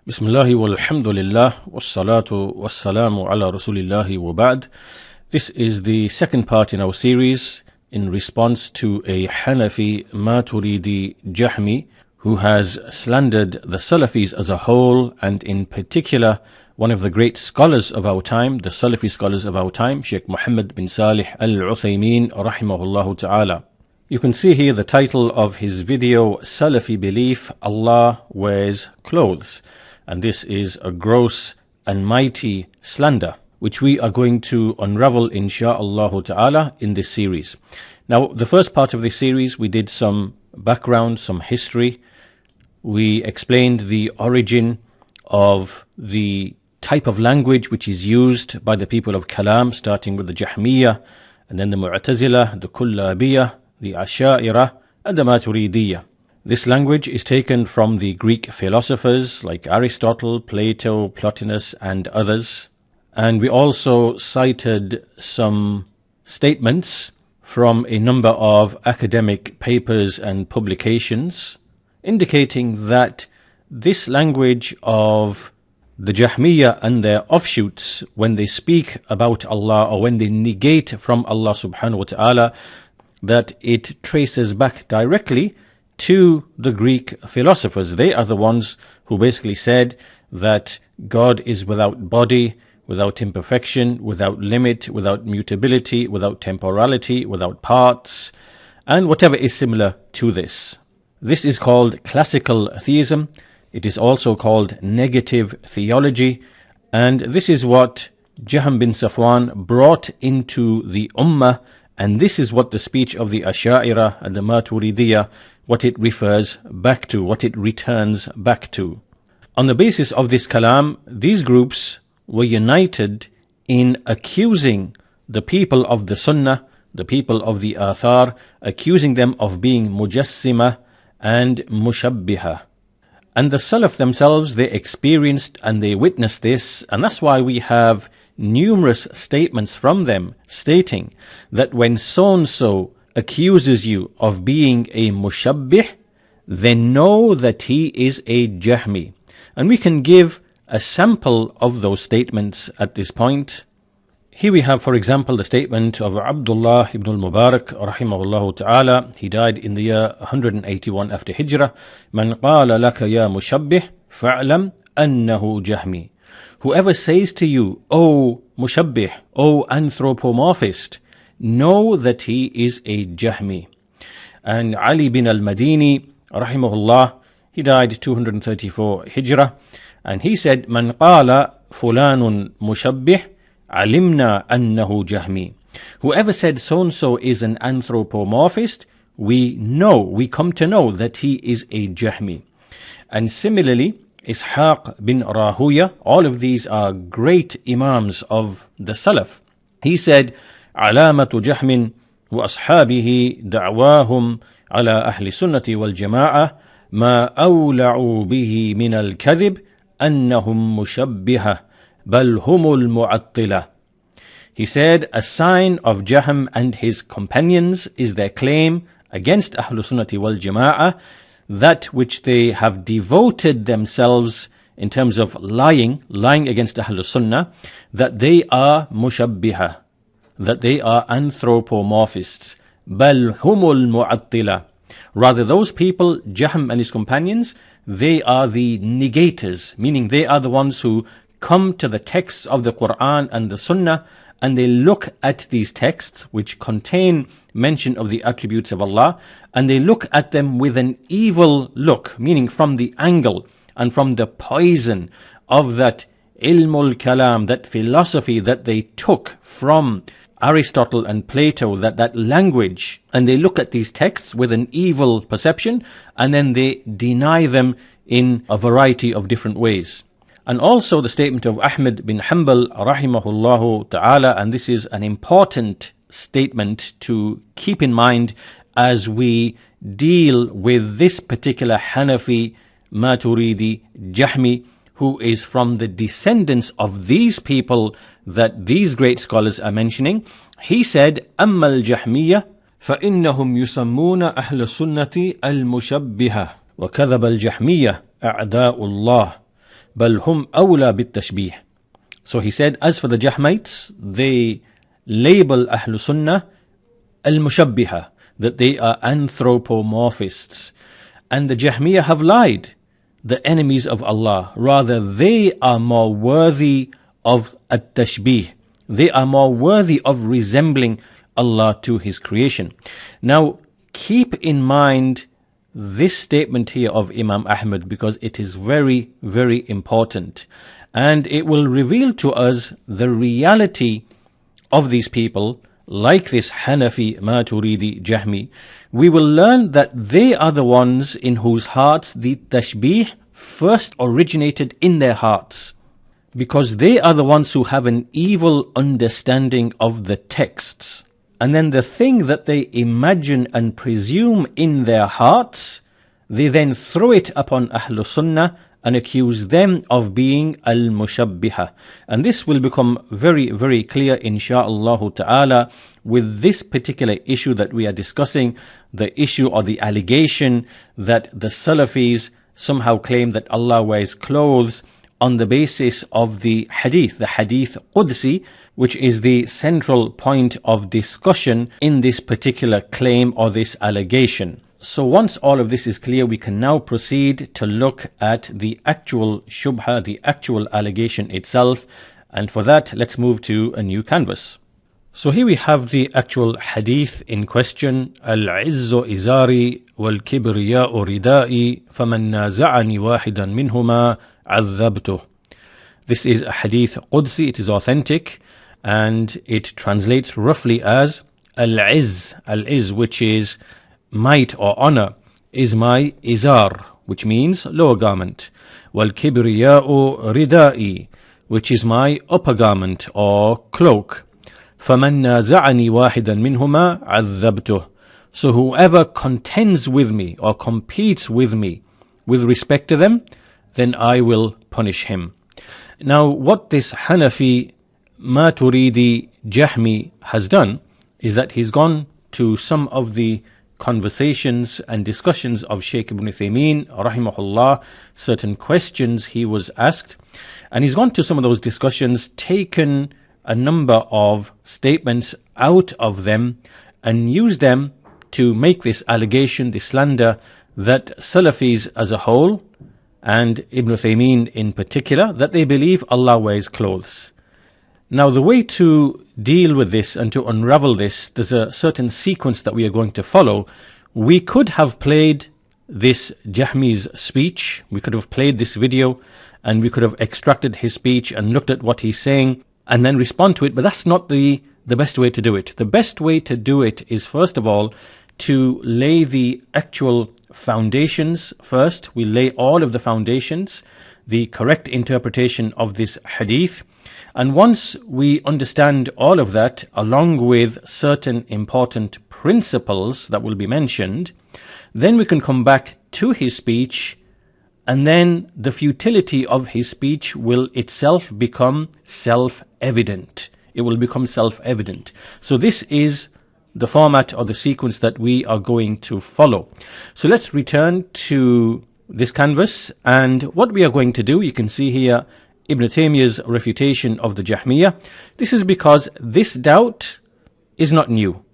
Bismillahi walhamdulillah wassalatu wassalamu ala rasulillahi wa ba'd. This is the second part in our series in response to a Ḥanafī Māturīdī Jahmī who has slandered the Salafīs as a whole, and in particular one of the great scholars of our time, the Salafi scholars of our time, Shaykh Muhammad bin Salih al-Ḥuthaymīn rahimahullah ta'ala. You can see here the title of his video, Salafi Belief, Allah Wears Clothes. And this is a gross and mighty slander, which we are going to unravel insha'Allah ta'ala in this series. Now, the first part of this series, we did some background, some history. We explained the origin of the type of language which is used by the people of Kalam, starting with the Jahmiyyah, and then the Mu'tazilah, the Kullabiyah, the Asha'ira, and the Maturidiyah. This language is taken from the Greek philosophers like Aristotle, Plato, Plotinus, and others. And we also cited some statements from a number of academic papers and publications indicating that this language of the Jahmiyyah and their offshoots, when they speak about Allah or when they negate from Allah subhanahu wa ta'ala, that it traces back directly to the Greek philosophers. They are the ones who basically said that God is without body, without imperfection, without limit, without mutability, without temporality, without parts, and whatever is similar to this. This is called classical theism. It is also called negative theology, and this is what Jahm bin Safwan brought into the Ummah, and this is what the speech of the Asha'ira and the Maturidiyah, what it refers back to, what it returns back to. On the basis of this kalam, these groups were united in accusing the people of the Sunnah, the people of the Athar, accusing them of being mujassima and mushabbiha. And the Salaf themselves, they experienced and they witnessed this, and that's why we have numerous statements from them stating that when so-and-so accuses you of being a mushabbih, then know that he is a Jahmī. And we can give a sample of those statements at this point. Here we have, for example, the statement of Abdullah ibn al-Mubarak rahimahullah ta'ala. He died in the year 181 after Hijrah. Man qala laka ya mushabbih fa'lam annahu Jahmī. Whoever says to you, O mushabbih, O anthropomorphist, know that he is a Jahmī. And Ali bin al-Madini rahimahullah, he died 234 Hijrah, and he said, Man qala fulanun mushabbih alimna annahu Jahmī. Whoever said so-and-so is an anthropomorphist, we come to know that he is a Jahmī. And similarly, Ishaq bin Rahuya, all of these are great imams of the Salaf. He said, علامة جهم وأصحابه دعواهم على أهل السنة والجماعة ما أولعوا به من الكذب أنهم مشبهة بل هم المعطلة. He said, a sign of Jahm and his companions is their claim against Ahlul Sunnati wal Jama'ah, that which they have devoted themselves in terms of lying against Ahlul Sunnah, that they are mushabbiha, that they are anthropomorphists. بل هم المعطلة. Rather, those people, Jahm and his companions, they are the negators, meaning they are the ones who come to the texts of the Quran and the Sunnah, and they look at these texts which contain mention of the attributes of Allah, and they look at them with an evil look, meaning from the angle and from the poison of that ilmul kalam, that philosophy that they took from Aristotle and Plato, that language, and they look at these texts with an evil perception, and then they deny them in a variety of different ways. And also the statement of Ahmad bin Hanbal rahimahullahu ta'ala, and this is an important statement to keep in mind as we deal with this particular Ḥanafī Māturīdī Jahmī, who is from the descendants of these people that these great scholars are mentioning. He said, أَمَّا الْجَحْمِيَّةِ فَإِنَّهُمْ يُسَمُّونَ أَهْلَ السُّنَّةِ الْمُشَبِّهَةِ وَكَذَبَ الْجَحْمِيَّةِ أَعْدَاءُ اللَّهِ بل هم أولى بالتشبيه. So he said, as for the Jahmites, they label Ahl Sunnah al-Mushabbiha, that they are anthropomorphists. And the Jahmiyyah have lied, the enemies of Allah. Rather, they are more worthy of at-Tashbeeh. They are more worthy of resembling Allah to His creation. Now, keep in mind this statement here of Imam Ahmad, because it is very, very important. And it will reveal to us the reality of these people, like this Ḥanafī Māturīdī Jahmī. We will learn that they are the ones in whose hearts the Tashbeeh first originated in their hearts, because they are the ones who have an evil understanding of the texts. And then the thing that they imagine and presume in their hearts, they then throw it upon Ahl Sunnah and accuse them of being al-Mushabbiha. And this will become very, very clear, insha'Allah ta'ala, with this particular issue that we are discussing, the issue or the allegation that the Salafīs somehow claim that Allah wears clothes on the basis of the Hadith Qudsi, which is the central point of discussion in this particular claim or this allegation. So once all of this is clear, we can now proceed to look at the actual shubha, the actual allegation itself. And for that, let's move to a new canvas. So here we have the actual hadith in question. Al-'izzu izari wal-kibriya'u ridai faman naza'ani wahidan minhuma 'adhabtuh. This is a hadith Qudsi, it is authentic, and it translates roughly as al-'izz, which is might or honor, is my izar, which means lower garment. Wal-kibriya'u ridai, which is my upper garment or cloak. فَمَنْ نَازَعَنِي وَاحِدًا مِنْهُمَا عَذَّبْتُهُ. So whoever contends with me or competes with me with respect to them, then I will punish him. Now, what this Ḥanafī Māturīdī Jahmī has done is that he's gone to some of the conversations and discussions of Shaykh ibn Ūthaymīn, rahimahullah, certain questions he was asked, and he's gone to some of those discussions, taken a number of statements out of them and used them to make this allegation, this slander, that Salafīs as a whole and Ibn Ūthaymīn in particular, that they believe Allah wears clothes. Now, the way to deal with this and to unravel this, there's a certain sequence that we are going to follow. We could have played this Jahmi's speech, we could have played this video, and we could have extracted his speech and looked at what he's saying and then respond to it, but that's not the best way to do it. The best way to do it is, first of all, to lay the actual foundations first. We lay all of the foundations, the correct interpretation of this hadith. And once we understand all of that, along with certain important principles that will be mentioned, then we can come back to his speech, and then the futility of his speech will itself become self-evident. It will become self-evident. So this is the format or the sequence that we are going to follow. So let's return to this canvas, and what we are going to do, you can see here Ibn Taymiyyah's refutation of the Jahmiyyah. This is because this doubt is not new.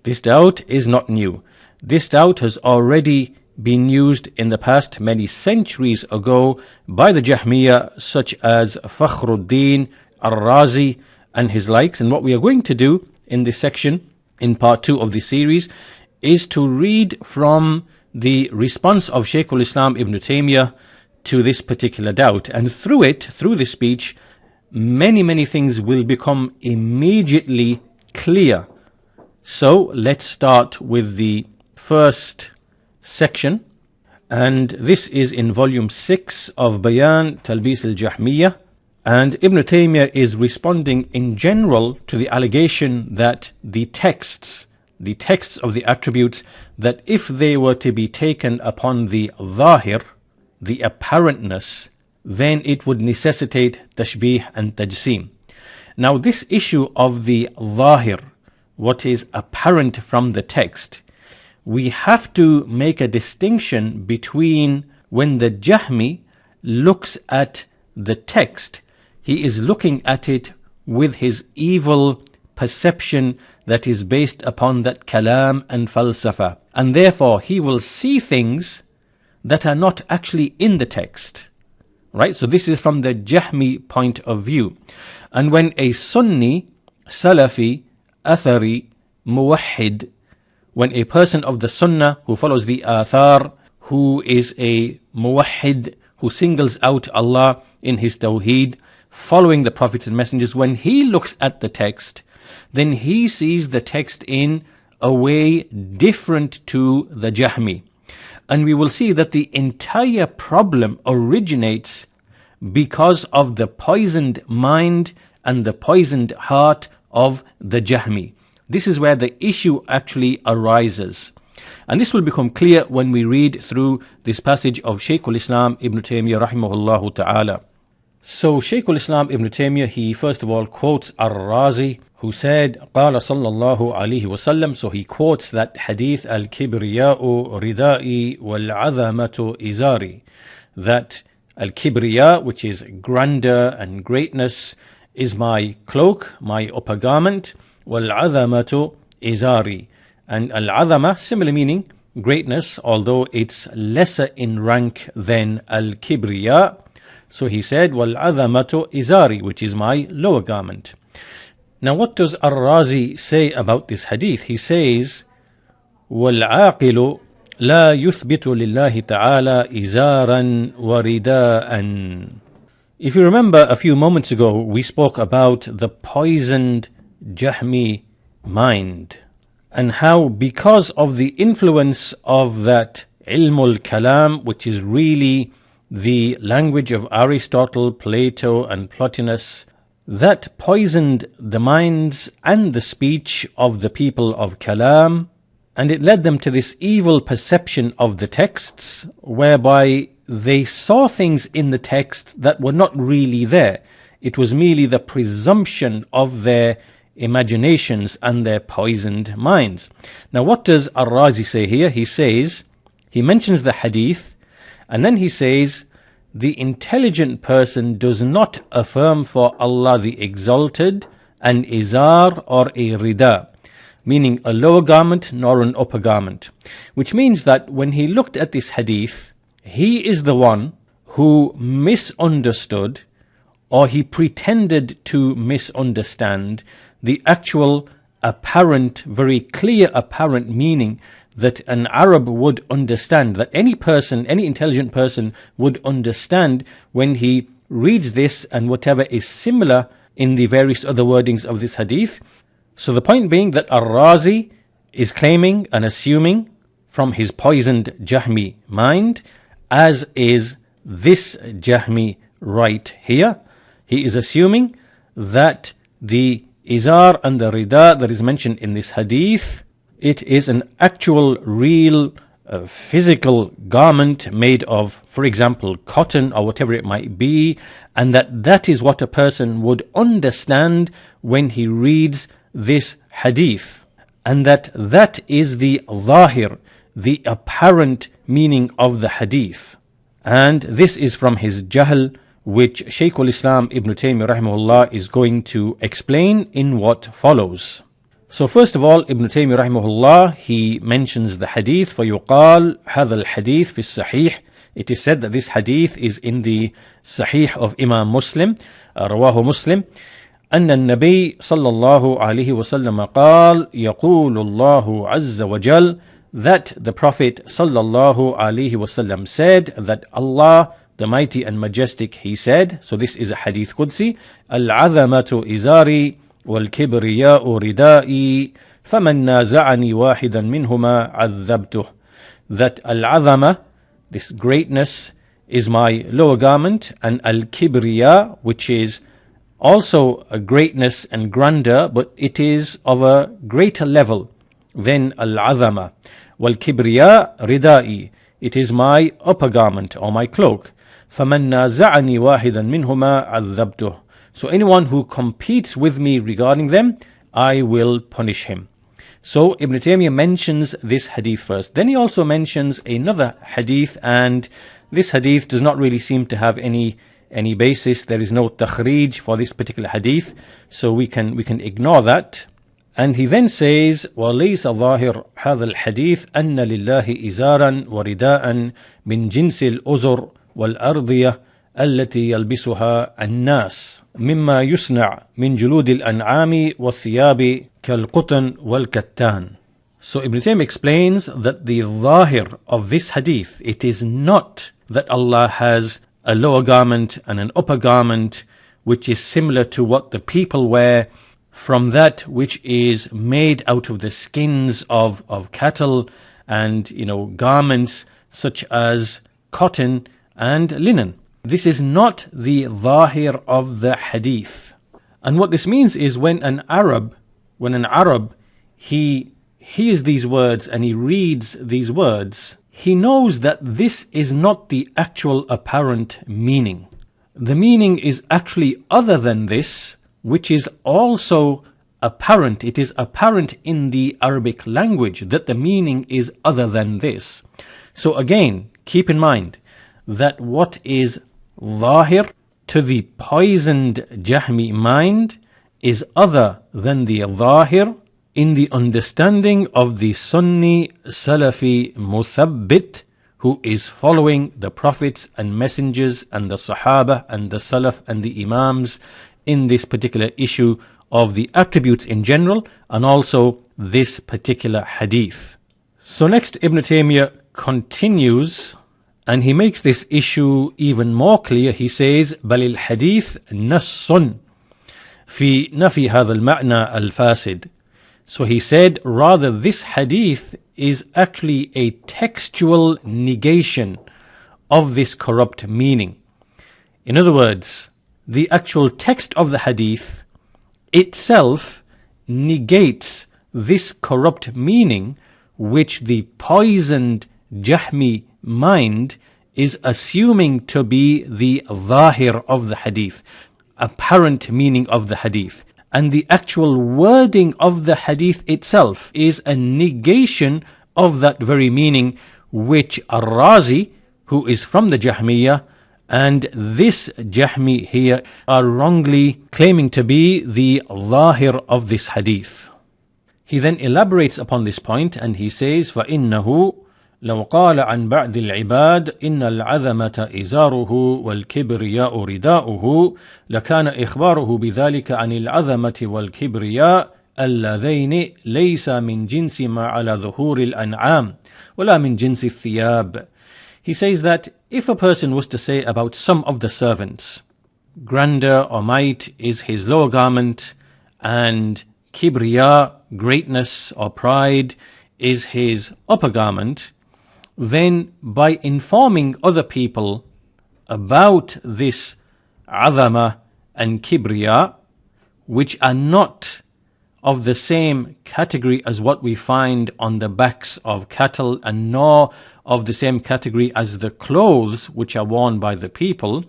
This doubt is not new. This doubt has already been used in the past many centuries ago by the Jahmiyyah, such as Fakhr al-Dīn, al-Rāzī and his likes. And what we are going to do in this section, in part 2 of the series, is to read from the response of Shaykh al-Islām Ibn Taymiyyah to this particular doubt. And through it, through this speech, many things will become immediately clear. So let's start with the first section, and this is in volume 6 of Bayan Talbis al-Jahmiyyah, and Ibn Taymiyyah is responding in general to the allegation that the texts of the attributes, that if they were to be taken upon the zahir, the apparentness, then it would necessitate tashbih and tajseem. Now, this issue of the zahir, what is apparent from the text, we have to make a distinction between when the Jahmi looks at the text, he is looking at it with his evil perception that is based upon that kalam and falsafa, and therefore he will see things that are not actually in the text. Right? So this is from the Jahmi point of view. And when a Sunni, Salafi, Athari, Muwahhid, when a person of the Sunnah who follows the Athar, who is a Muwahhid, who singles out Allah in his Tawheed, following the prophets and messengers, when he looks at the text, then he sees the text in a way different to the Jahmi. And we will see that the entire problem originates because of the poisoned mind and the poisoned heart of the Jahmi. This is where the issue actually arises. And this will become clear when we read through this passage of Shaykh al-Islām Ibn Taymiyyah rahimahullah ta'ala. So Shaykh al-Islām Ibn Taymiyyah, he first of all quotes al-Rāzī, who said, قال صلى الله عليه وسلم, so he quotes that hadith, al-Kibriyā'u ridā'i wal-'azamatu izari, that al-Kibriya, which is grandeur and greatness, is my cloak, my upper garment, wal-'azamatu izari, and al-'azama, similar meaning, greatness, although it's lesser in rank than al-Kibriya. So he said, wal-'azamatu izari, which is my lower garment. Now what does al-Rāzī say about this hadith? He says, وَالْعَاقِلُ لَا يُثْبِتُ لِلَّهِ تَعَالَى إِزَارًا وَرِدَاءً. If you remember a few moments ago, we spoke about the poisoned Jahmi mind, and how because of the influence of that ilmul kalam, which is really the language of Aristotle, Plato and Plotinus, that poisoned the minds and the speech of the people of Kalam, and it led them to this evil perception of the texts, whereby they saw things in the text that were not really there. It was merely the presumption of their imaginations and their poisoned minds. Now what does al-Rāzī say here? He says, he mentions the hadith, and then he says, the intelligent person does not affirm for Allah the Exalted an izar or a rida, meaning a lower garment nor an upper garment. Which means that when he looked at this hadith, he is the one who misunderstood, or he pretended to misunderstand, the actual apparent, very clear apparent meaning that an Arab would understand, that any person, any intelligent person would understand when he reads this and whatever is similar in the various other wordings of this hadith. So the point being that al-Rāzī is claiming and assuming from his poisoned Jahmi mind, as is this Jahmi right here. He is assuming that the izar and the rida that is mentioned in this hadith, it is an actual, real, physical garment made of, for example, cotton or whatever it might be, and that is what a person would understand when he reads this hadith, and that is the zahir, the apparent meaning of the hadith. And this is from his jahl, which Shaykh al-Islām Ibn Taymiyyah rahimahullah is going to explain in what follows. So first of all, Ibn Taymiyyah rahimahullah, he mentions the hadith, فَيُقَال هَذَا الْحَدِيث فِي الصَّحِيحِ. It is said that this hadith is in the Sahih of Imam Muslim, رواه Muslim, أن النبي صلى الله عليه وسلم قال يقول الله عز وجل, that the Prophet sallallahu alaihi wasallam said, that Allah, the Mighty and Majestic, He said, so this is a hadith Qudsi, al-'azamatu izari wal-kibriyā'u ridā'i faman nāza'ani wāhidan minhumā 'adhabtuh. That al-'azama, this greatness, is my lower garment, and al-kibriya, which is also a greatness and grandeur, but it is of a greater level than al-'azama. Wal-kibriya ridā'i, it is my upper garment or my cloak. فَمَنْ نَازَعَنِي وَاحِدًا مِنْهُمَا عَذَّبْتُهُ. So anyone who competes with me regarding them, I will punish him. So Ibn Taymiyyah mentions this hadith first. Then he also mentions another hadith, and this hadith does not really seem to have any basis. There is no takhrij for this particular hadith, so we can ignore that. And he then says, وَلَيْسَ ظَاهِرْ هَذَا الْحَدِيث أَنَّ لِلَّهِ إِزَارًا وَرِدَاءً مِنْ جِنْسِ الْأُزُرِ وَالْأَرْضِيَةِ التي يلبسها الناس مما يصنع من جلود الأنعام والثياب كالقطن والكتان. So Ibn Taymiyyah explains that the zahir of this hadith, it is not that Allah has a lower garment and an upper garment which is similar to what the people wear from that which is made out of the skins of cattle and garments such as cotton and linen. This is not the zahir of the hadith. And what this means is when an Arab he hears these words and he reads these words, he knows that this is not the actual apparent meaning. The meaning is actually other than this, which is also apparent. It is apparent in the Arabic language that the meaning is other than this. So again, keep in mind that what is zahir to the poisoned Jahmi mind is other than the zahir in the understanding of the Sunni Salafi Muthabbit who is following the prophets and messengers and the Sahaba and the Salaf and the Imams in this particular issue of the attributes in general and also this particular hadith. So next Ibn Taymiyyah continues and he makes this issue even more clear. He says, بل الحديث نص في نفي هذا المعنى الفاسد. So he said, rather this hadith is actually a textual negation of this corrupt meaning. In other words, the actual text of the hadith itself negates this corrupt meaning which the poisoned Jahmi mind is assuming to be the zahir of the hadith, apparent meaning of the hadith. And the actual wording of the hadith itself is a negation of that very meaning which al-Rāzī, who is from the Jahmiyyah, and this Jahmi here are wrongly claiming to be the zahir of this hadith. He then elaborates upon this point and he says, فَإِنَّهُ لو قال عن بعض العباد إن العظمة إزاره والكبرياء رداؤه لكان إخباره بذلك عن العظمة والكبرياء اللذين ليس من جنس ما على ظهور الأنعام ولا من جنس الثياب. He says that if a person was to say about some of the servants, grandeur or might is his lower garment and kibriya, greatness or pride, is his upper garment, then by informing other people about this azama and kibriya, which are not of the same category as what we find on the backs of cattle and nor of the same category as the clothes which are worn by the people,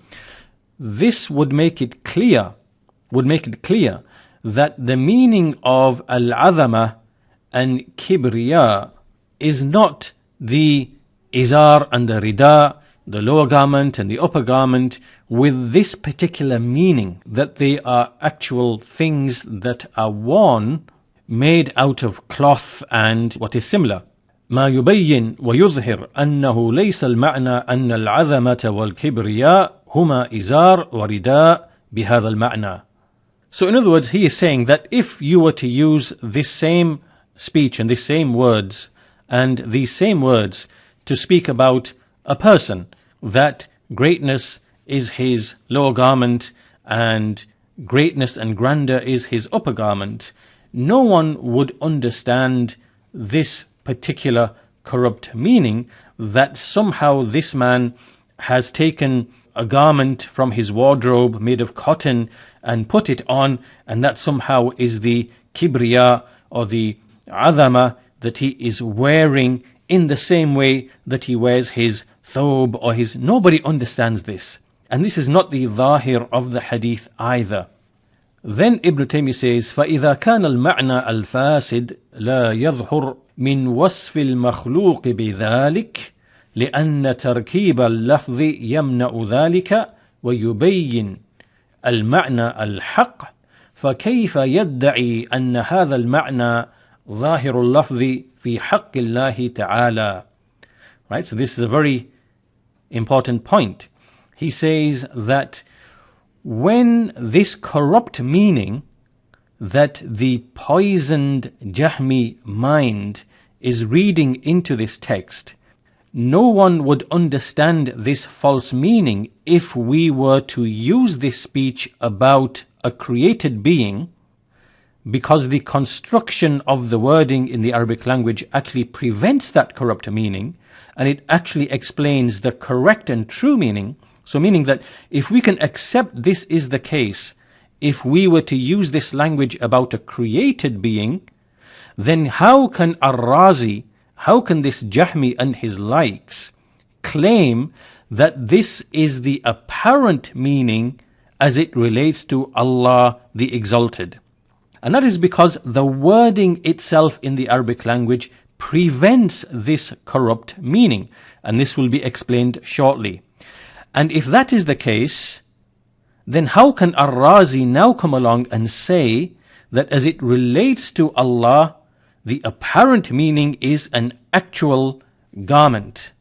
this would make it clear that the meaning of al-azama and kibriya is not the izar and the rida, the lower garment and the upper garment, with this particular meaning, that they are actual things that are worn, made out of cloth and what is similar. ما يبين ويظهر أنه ليس المعنى أن العظمة والكبرياء هما إزار ورداء بهذا المعنى. So in other words, he is saying that if you were to use this same speech and these same words and these same words to speak about a person, that greatness is his lower garment and greatness and grandeur is his upper garment, no one would understand this particular corrupt meaning that somehow this man has taken a garment from his wardrobe made of cotton and put it on, and that somehow is the kibriya or the azama that he is wearing in the same way that he wears his thobe or his... Nobody understands this. And this is not the zahir of the hadith either. Then Ibn Taymiyyah says, فَإِذَا كَانَ الْمَعْنَى الْفَاسِدِ لَا يَظْهُرْ مِنْ وَصْفِ الْمَخْلُوقِ بِذَلِكَ لأن تركيب اللفظ يمنع ذلك ويبين المعنى الحق فكيف يدعي أن هذا المعنى ظاهر اللفظ في حق الله تعالى. Right, so this is a very important point. He says that when this corrupt meaning that the poisoned Jahmi mind is reading into this text, no one would understand this false meaning if we were to use this speech about a created being, because the construction of the wording in the Arabic language actually prevents that corrupt meaning, and it actually explains the correct and true meaning. So meaning that if we can accept this is the case, if we were to use this language about a created being, then how can al-Rāzī, how can this Jahmi and his likes claim that this is the apparent meaning as it relates to Allah the Exalted? And that is because the wording itself in the Arabic language prevents this corrupt meaning, and this will be explained shortly. And if that is the case, then how can al-Rāzī now come along and say that as it relates to Allah, the apparent meaning is an actual garment?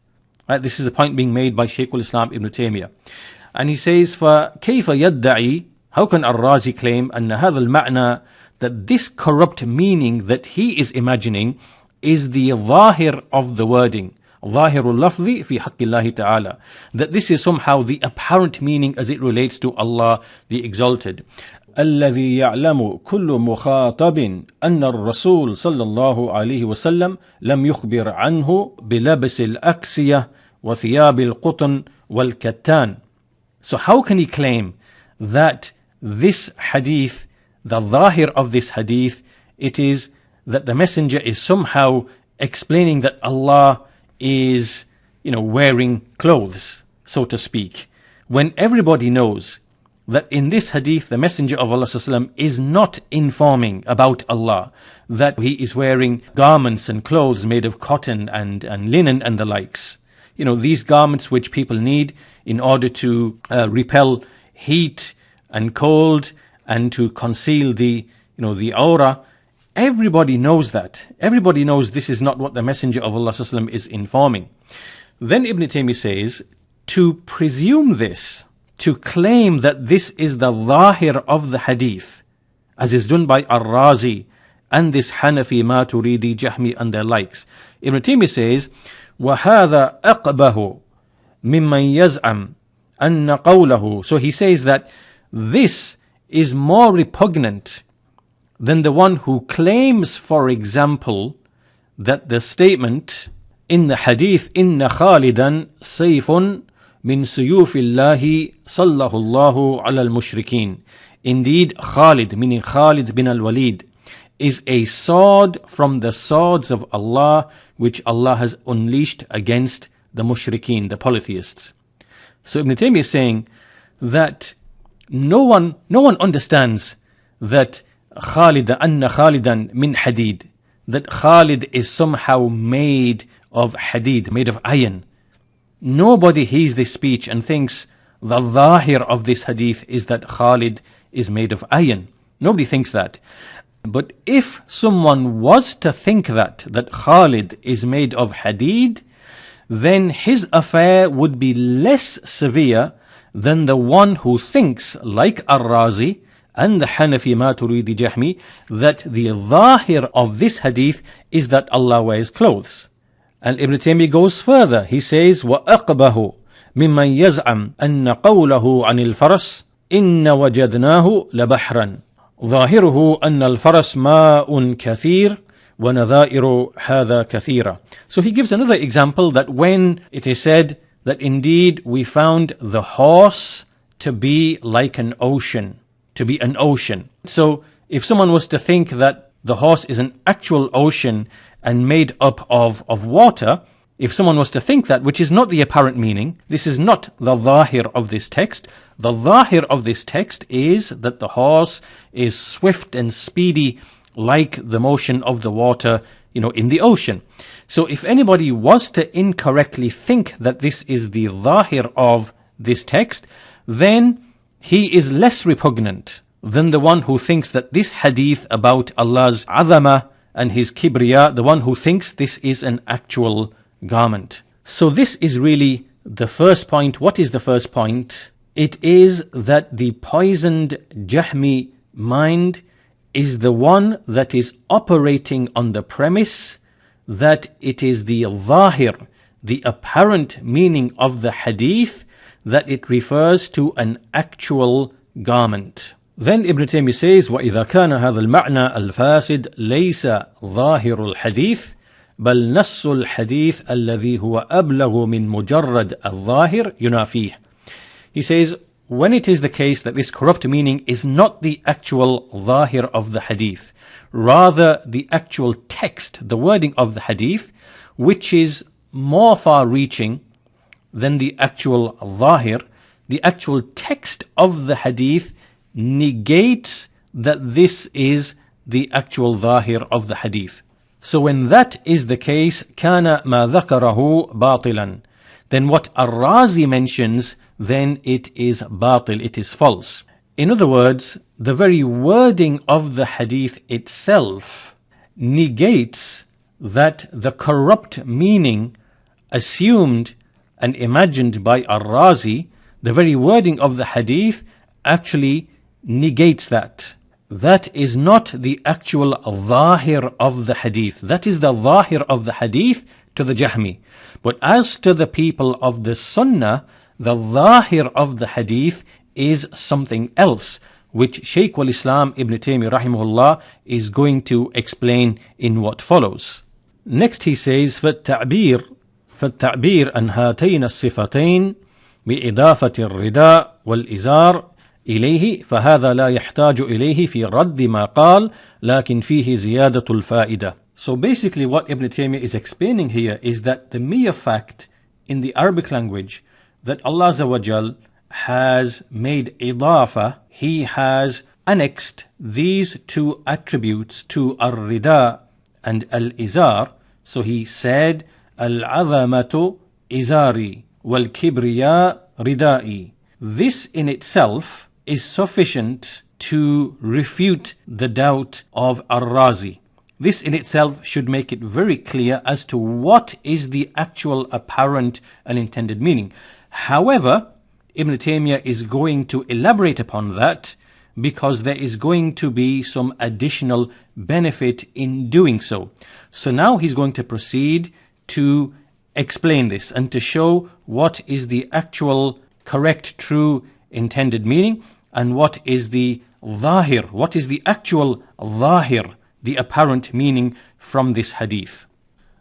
Right, this is the point being made by Shaykh al-Islām Ibn Taymiyyah. And he says, فَكَيْفَ يَدَّعِي, how can al-Rāzī claim أن هذا المعنى, that this corrupt meaning that he is imagining is the ظاهر of the wording, ظاهر اللفظ في حق الله تعالى, that this is somehow the apparent meaning as it relates to Allah the Exalted. الذي يعلم كل مخاطب أن الرسول صلى الله عليه وسلم لم يخبر عنه بلبس الأكسية وثياب القطن والكتان. So how can he claim that this hadith, the ظاهر of this hadith, it is that the messenger is somehow explaining that Allah is, wearing clothes, so to speak, when everybody knows that in this hadith the messenger of Allah is not informing about Allah, that he is wearing garments and clothes made of cotton and linen and the likes. These garments which people need in order to repel heat and cold and to conceal the aura. Everybody knows that. Everybody knows this is not what the Messenger of Allah is informing. Then Ibn Taymiyyah says, to presume this, to claim that this is the ظاهر of the hadith, as is done by al-Rāzī and this Ḥanafī Māturīdī Jahmī and their likes. Ibn Taymiyyah says, وَهَذَا أَقْبَهُ مِمَّنْ يَزْعَمْ أَنَّ قَوْلَهُ. So he says that this is more repugnant than the one who claims, for example, that the statement in the hadith, إِنَّ خَالِدًا سَيْفٌ مِنْ سُيُوفِ اللَّهِ صَلَّهُ اللَّهُ عَلَى الْمُشْرِكِينَ. Indeed, Khalid, meaning Khalid bin al-Walid, is a sword from the swords of Allah, which Allah has unleashed against the mushrikeen, the polytheists. So Ibn Taymiyyah is saying that no one understands that Anna Khalidan min hadid, that Khalid is somehow made of hadid, made of iron. Nobody hears this speech and thinks the ظاهر of this hadith is that Khalid is made of iron. Nobody thinks that. But if someone was to think that Khalid is made of hadid, then his affair would be less severe than the one who thinks, like al-Rāzī and the Ḥanafī Māturīdī Jahmī, that the ظاهر of this hadith is that Allah wears clothes. And Ibn Taymiyyah goes further. He says, وَأَقْبَهُ مِمَّنْ يَزْعَمْ أَنَّ قَوْلَهُ عَنِ الْفَرَسِ إِنَّ وَجَدْنَاهُ لَبَحْرًا ظَاهِرُهُ أَنَّ الْفَرَسِ مَاءٌ كَثِيرٌ وَنَذَائِرُ هَذَا كَثِيرًا. So he gives another example, that when it is said that indeed we found the horse to be like an ocean, to be an ocean. So if someone was to think that the horse is an actual ocean and made up of water, if someone was to think that, which is not the apparent meaning, this is not the ظاهر of this text. The ظاهر of this text is that the horse is swift and speedy like the motion of the water in the ocean. So if anybody was to incorrectly think that this is the zahir of this text, then he is less repugnant than the one who thinks that this hadith about Allah's azama and his kibriya, the one who thinks this is an actual garment. So this is really the first point. What is the first point? It is that the poisoned Jahmi mind is the one that is operating on the premise that it is the zahir, the apparent meaning of the hadith, that it refers to an actual garment. Then Ibn Taymiyyah says, وَإِذَا كَانَ هَذَا الْمَعْنَى الْفَاسِدْ لَيْسَ ظَاهِرُ الْحَدِيثِ بَلْ نَصُّ الْحَدِيثِ الَّذِي هُوَ أَبْلَغُ مِنْ مُجَرَّدْ الظَّاهِرِ يُنَافِيهِ. He says, when it is the case that this corrupt meaning is not the actual zahir of the hadith, rather the actual text, the wording of the hadith, which is more far-reaching than the actual zahir, the actual text of the hadith negates that this is the actual zahir of the hadith. So when that is the case, كَانَ مَا ذَكَرَهُ بَاطِلًا, then what al-Rāzī mentions, then it is batil, it is false. In other words, the very wording of the hadith itself negates that the corrupt meaning assumed and imagined by al-Rāzī, the very wording of the hadith actually negates that. That is not the actual zahir of the hadith. That is the zahir of the hadith to the Jahmi. But as to the people of the Sunnah, the zahir of the hadith is something else, which Shaykh al-Islām Ibn Taymiyyah rahimahullah is going to explain in what follows. Next he says, فَالتَّعْبِيرُ عن هاتين الصفتين بإضافة الرداء والإزار إليه فهذا لا يحتاج إليه في رد ما قال لكن فيه زيادة الفائدة. So basically what Ibn Taymiyyah is explaining here is that the mere fact in the Arabic language that Allah Azza wa Jal has made idafa, He has annexed these two attributes to al-rida and al-izar. So He said, al-azamatu izari wal-kibriya ridai. This in itself is sufficient to refute the doubt of al-Rāzī. This in itself should make it very clear as to what is the actual apparent and intended meaning. However, Ibn Taymiyyah is going to elaborate upon that because there is going to be some additional benefit in doing so. So now he's going to proceed to explain this and to show what is the actual correct, true, intended meaning and what is the zahir, what is the actual zahir, the apparent meaning from this hadith.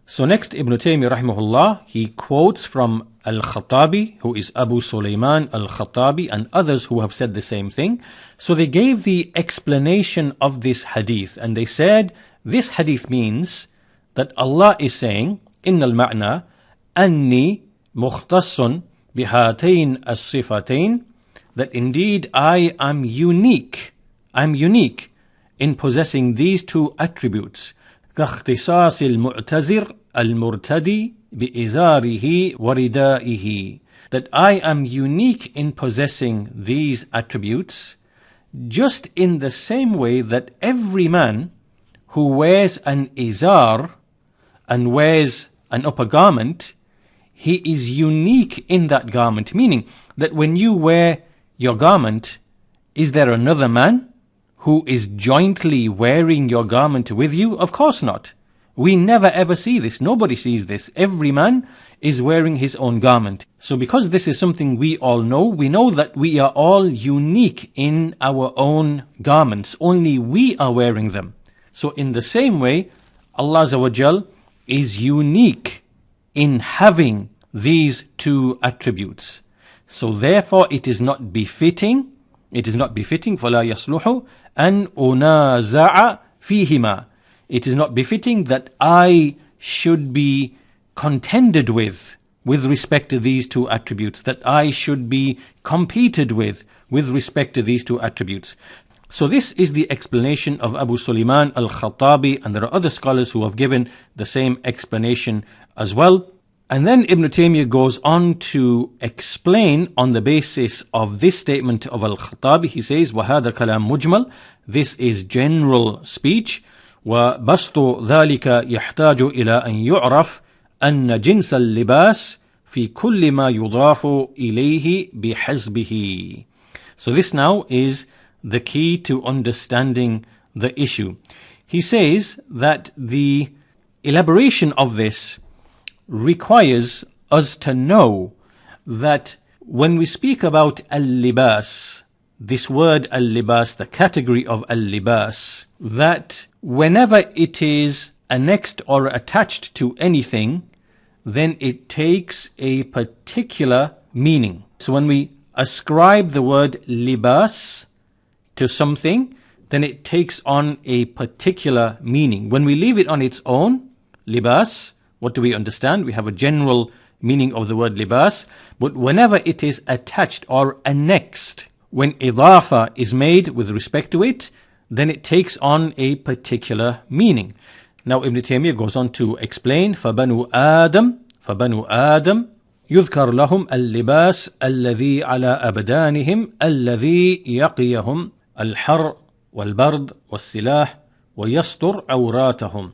So next Ibn Taymiyyah rahimahullah, he quotes from al-Khattabi, who is Abu Sulaiman al-Khattabi, and others who have said the same thing. So they gave the explanation of this hadith and they said this hadith means that Allah is saying, إن المعنى أني مختص بهاتين الصفتين, that indeed I am unique in possessing these two attributes. كاختصاص المعتزر المرتدي بإزاره وردائه, that I am unique in possessing these attributes just in the same way that every man who wears an izar and wears an upper garment, he is unique in that garment, meaning that when you wear your garment, is there another man who is jointly wearing your garment with you? Of course not. We never ever see this. Nobody sees this. Every man is wearing his own garment. So because this is something we all know, we know that we are all unique in our own garments. Only we are wearing them. So in the same way, Allah Azza wa Jal is unique in having these two attributes. So therefore it is not befitting, فَلَا يَصْلُحُ أَنْ أُنَازَعَ فِيهِمَا. It is not befitting that I should be contended with respect to these two attributes, that I should be competed with respect to these two attributes. So this is the explanation of Abu Sulaiman al-Khattabi, and there are other scholars who have given the same explanation as well. And then Ibn Taymiyyah goes on to explain on the basis of this statement of al-Khattabi. He says, وَهَذَا كَلَامٌ مُجْمَلٌ, this is general speech. وَبَسْطُ ذَلِكَ يَحْتَاجُ إِلَىٰ أَنْ يُعْرَفْ أَنَّ جِنْسَ اللِّبَاسِ فِي كُلِّ مَا يُضَافُ إِلَيْهِ بِحَسْبِهِ. So this now is the key to understanding the issue. He says that the elaboration of this requires us to know that when we speak about al-libas, this word al-libas, the category of al-libas, that whenever it is annexed or attached to anything, then it takes a particular meaning. So when we ascribe the word libas to something, then it takes on a particular meaning. When we leave it on its own, libas, what do we understand? We have a general meaning of the word libas, but whenever it is attached or annexed, when idafa is made with respect to it, then it takes on a particular meaning. Now Ibn Taymiyyah goes on to explain, فَبَنُوا آدَمْ يذكر لهم اللباس الذي على أبدانهم الذي يقيهم الحر والبرد والسلاح ويستر عوراتهم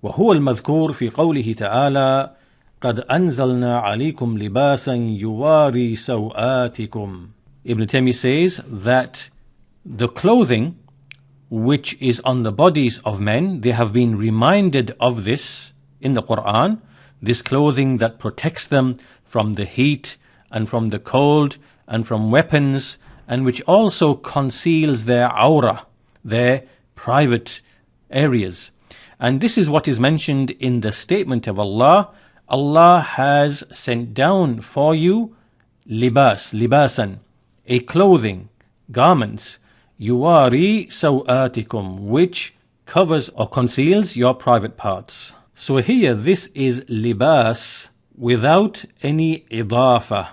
وهو المذكور في قوله تعالى قد أنزلنا عليكم لباسا يواري سوآتكم. Ibn Taymiyyah says that the clothing which is on the bodies of men, they have been reminded of this in the Quran, this clothing that protects them from the heat and from the cold and from weapons, and which also conceals their awrah, their private areas. And this is what is mentioned in the statement of Allah. Allah has sent down for you libasan, a clothing, garments, yuwari sawatikum, which covers or conceals your private parts. So here this is libas without any idafa,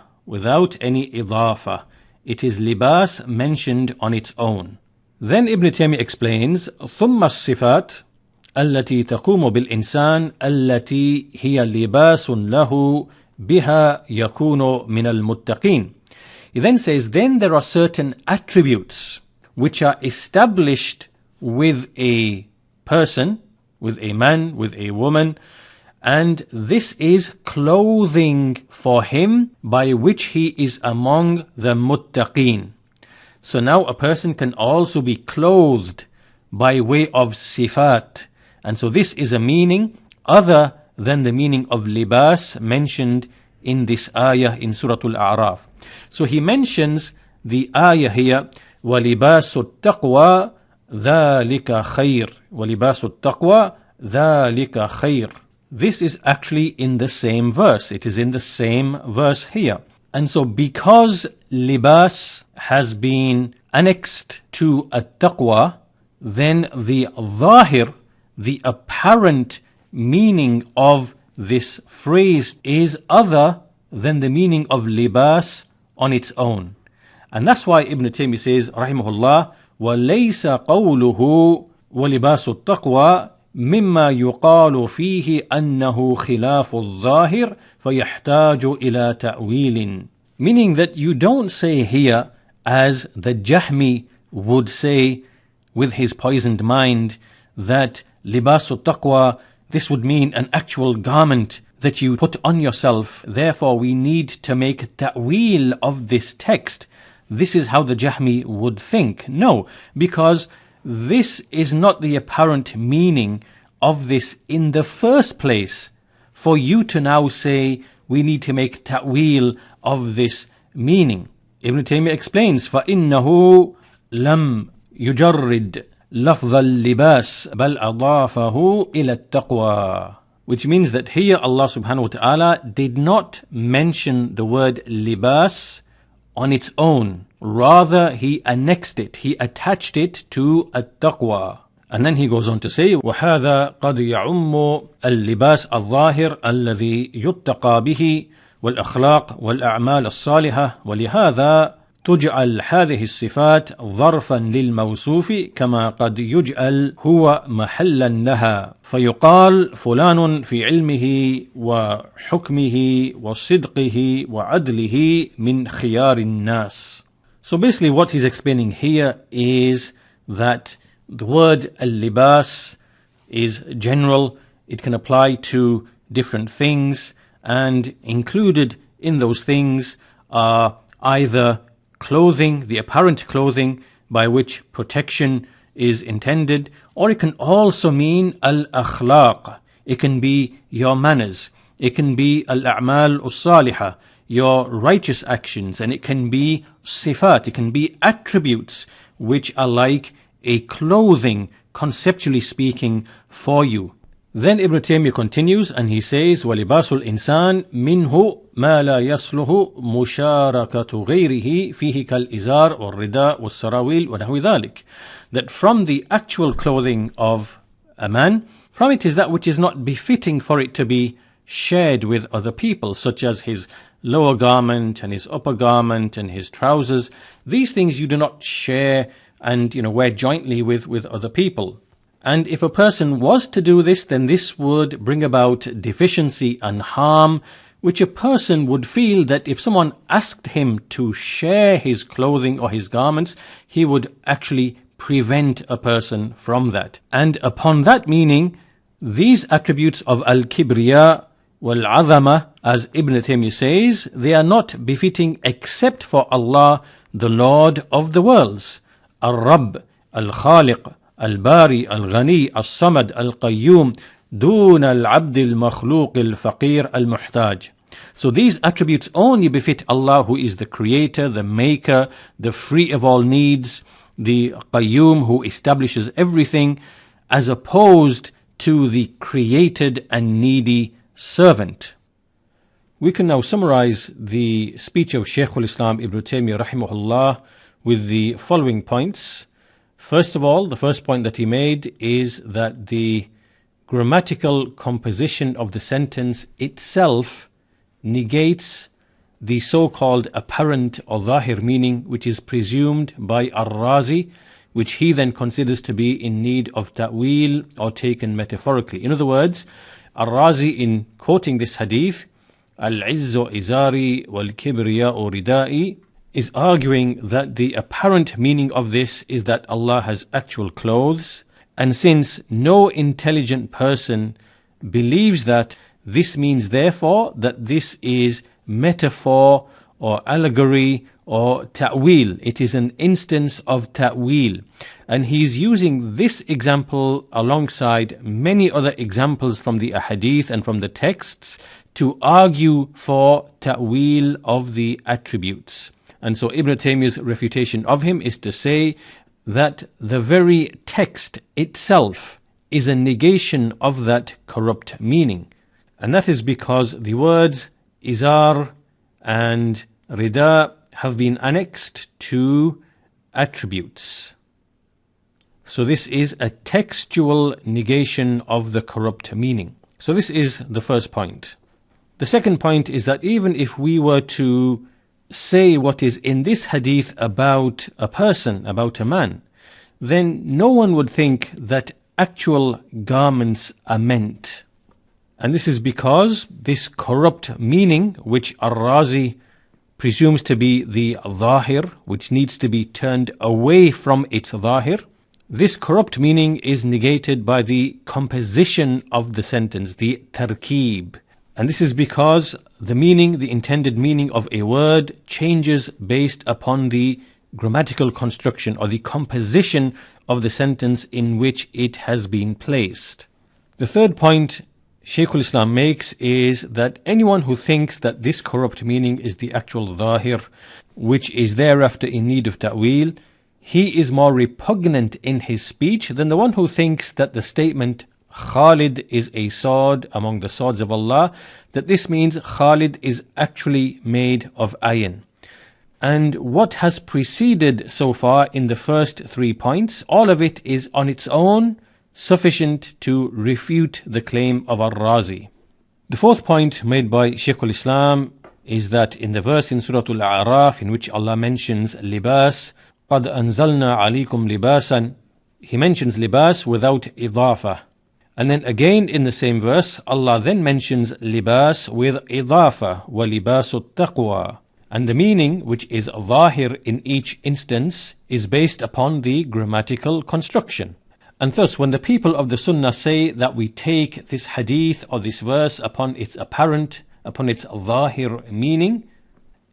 It is libas mentioned on its own. Then Ibn Taymiyyah explains, ثم الصفات التي تقوم بالإنسان التي هي لباس له بها يكون من المتقين. He then says, then there are certain attributes which are established with a person, with a man, with a woman, and this is clothing for him by which he is among the muttaqeen. So now a person can also be clothed by way of sifat. And so this is a meaning other than the meaning of libas mentioned in this ayah in Surah Al-A'raf. So he mentions the ayah here, وَلِبَاسُ التَّقْوَى ذَلِكَ خَيْرٌ وَلِبَاسُ التَّقْوَى ذَلِكَ خَيْرٌ. This is actually in the same verse. It is in the same verse here. And so because libas has been annexed to at-taqwa, then the zahir, the apparent meaning of this phrase is other than the meaning of libas on its own. And that's why Ibn Taymiyyah says, rahimahullah, وَلَيْسَ قَوْلُهُ وَلِبَاسُ التَّقْوَى مما يقال فيه أنه خلاف الظاهر فيحتاج إلى تأويل. Meaning that you don't say here, as the Jahmī would say with his poisoned mind, that libasu taqwa, this would mean an actual garment that you put on yourself. Therefore we need to make ta'wil of this text. This is how the Jahmī would think. No, because this is not the apparent meaning of this in the first place. For you to now say we need to make ta'wil of this meaning. Ibn Taymiyyah explains, فَإِنَّهُ لَمْ يُجَرِّدْ لَفْظَ اللِّبَاسِ بَلْ أَضَافَهُ إِلَى التَّقْوَى. Which means that here Allah subhanahu wa ta'ala did not mention the word libas on its own. Rather, he annexed it, he attached it to at-taqwa. And then he goes on to say, وَهَذَا قَدْ يَعُمُّ اللِّبَاسَ الظَّاهِرَ الَّذِي يُتَّقَى بِهِ وَالْأَخْلَاقِ وَالْأَعْمَالِ الصَّالِحَةِ وَلِهَذَا تجعل هذه الصفات ظرفا للموصوف كما قد يجعل هو محلا لها فيقال فلان في علمه وحكمه وصدقه وعدله من خيار الناس. So basically what he's explaining here is that the word al-libas is general. It can apply to different things, and included in those things are either clothing, the apparent clothing by which protection is intended, or it can also mean al-akhlaq. It can be your manners. It can be al-a'mal as-salihah, your righteous actions, and it can be sifat, it can be attributes which are like a clothing, conceptually speaking, for you. Then Ibn Taymiyyah continues and he says, وَلِبَاسُ الْإِنسَانِ مِنْهُ مَا لَا يَصْلُهُ مُشَارَكَةُ غَيْرِهِ فِيهِ كَالْإِزَارِ وَالرِّدَاءِ وَالسَّرَاوِيلِ وَنَحْوِ ذَلِكَ. That from the actual clothing of a man, from it is that which is not befitting for it to be shared with other people, such as his lower garment and his upper garment and his trousers. These things you do not share and wear jointly with other people. And if a person was to do this, then this would bring about deficiency and harm, which a person would feel that if someone asked him to share his clothing or his garments, he would actually prevent a person from that. And upon that meaning, these attributes of al-kibriya wal-azama, as Ibn Taymiyyah says, they are not befitting except for Allah, the Lord of the worlds. Al-Rabb, Al-Khaliq, Al-Bari, Al-Ghani, Al-Samad, Al-Qayyum, Dun al-Abd al-Makhluq al-Faqir al-Muhtaj. So these attributes only befit Allah, who is the creator, the maker, the free of all needs, the Qayyum, who establishes everything, as opposed to the created and needy servant. We can now summarize the speech of Shaykh al-Islām Ibn Taymiyyah rahimahullah with the following points. First of all, the first point that he made is that the grammatical composition of the sentence itself negates the so-called apparent or zahir meaning which is presumed by al-Rāzī, which he then considers to be in need of ta'wil or taken metaphorically. In other words, al-Rāzī, in quoting this hadith, al-'izzu izari wal-kibriyā'u ridā'i, is arguing that the apparent meaning of this is that Allah has actual clothes, and since no intelligent person believes that, this means therefore that this is metaphor or allegory or ta'wil. It is an instance of ta'wil, and he's using this example alongside many other examples from the ahadith and from the texts to argue for ta'wil of the attributes. And so Ibn Taymiyyah's refutation of him is to say that the very text itself is a negation of that corrupt meaning. And that is because the words izar and rida have been annexed to attributes. So this is a textual negation of the corrupt meaning. So this is the first point. The second point is that even if we were to say what is in this hadith about a person, about a man, then no one would think that actual garments are meant. And this is because this corrupt meaning, which al-Rāzī presumes to be the zahir, which needs to be turned away from its zahir, this corrupt meaning is negated by the composition of the sentence, the tarkeeb. And this is because the meaning, the intended meaning of a word changes based upon the grammatical construction or the composition of the sentence in which it has been placed. The third point Shaykh al-Islām makes is that anyone who thinks that this corrupt meaning is the actual zahir, which is thereafter in need of ta'wil, he is more repugnant in his speech than the one who thinks that the statement Khalid is a sword among the swords of Allah, that this means Khalid is actually made of iron. And what has preceded so far in the first 3 points, all of it is on its own sufficient to refute the claim of al-Rāzī. The fourth point made by Shaykh al-Islām is that in the verse in Surah Al-A'raf in which Allah mentions libas, قَدْ أَنزَلْنَا عَلَيْكُمْ لِبَاسًا, He mentions libas without idafa. And then again in the same verse, Allah then mentions libas with idafa, وَلِبَاسُ التَّقْوَى. And the meaning, which is zahir in each instance, is based upon the grammatical construction. And thus, when the people of the Sunnah say that we take this hadith or this verse upon its apparent, upon its zahir meaning,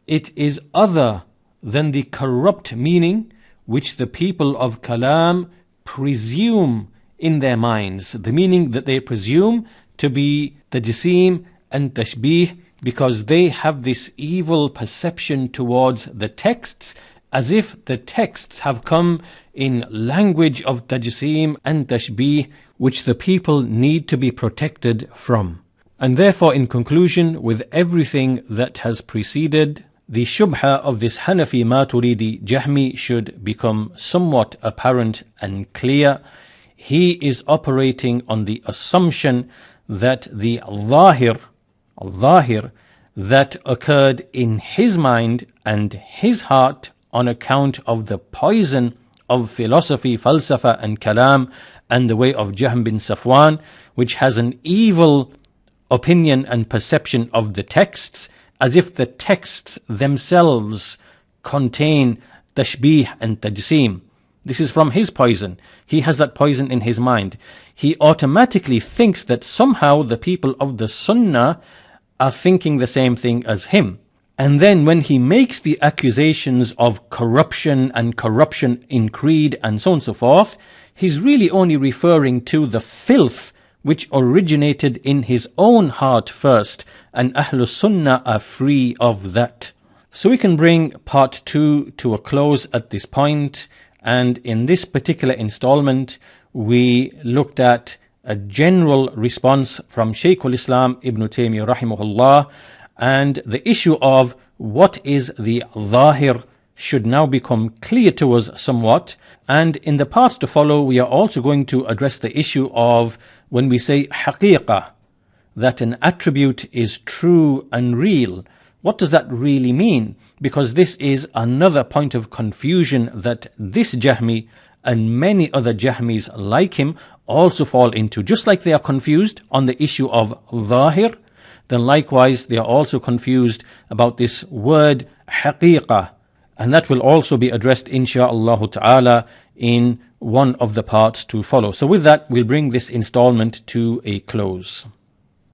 it is other than the corrupt meaning which the people of Kalam presume in their minds, the meaning that they presume to be tajseem and tashbeeh, because they have this evil perception towards the texts, as if the texts have come in language of tajseem and tashbeeh, which the people need to be protected from. And therefore, in conclusion, with everything that has preceded, the shubha of this Ḥanafī Māturīdī Jahmī should become somewhat apparent and clear. He is operating on the assumption that the al-Zahir that occurred in his mind and his heart on account of the poison of philosophy, falsafa and kalam and the way of Jahm bin Safwan, which has an evil opinion and perception of the texts, as if the texts themselves contain tashbeeh and tajseem. This is from his poison. He has that poison in his mind. He automatically thinks that somehow the people of the Sunnah are thinking the same thing as him. And then when he makes the accusations of corruption and corruption in creed and so on and so forth, he's really only referring to the filth which originated in his own heart first, and Ahlus Sunnah are free of that. So we can bring part 2 to a close at this point, and in this particular installment we looked at a general response from Shaykh al-Islām Ibn Taymiyyah rahimahullah, and the issue of what is the zahir should now become clear to us somewhat. And in the parts to follow, we are also going to address the issue of when we say haqiqah, that an attribute is true and real. What does that really mean? Because this is another point of confusion that this Jahmi and many other Jahmis like him also fall into. Just like they are confused on the issue of zahir, then likewise they are also confused about this word haqiqah. And that will also be addressed insha'Allah ta'ala in one of the parts to follow. So with that, we'll bring this installment to a close.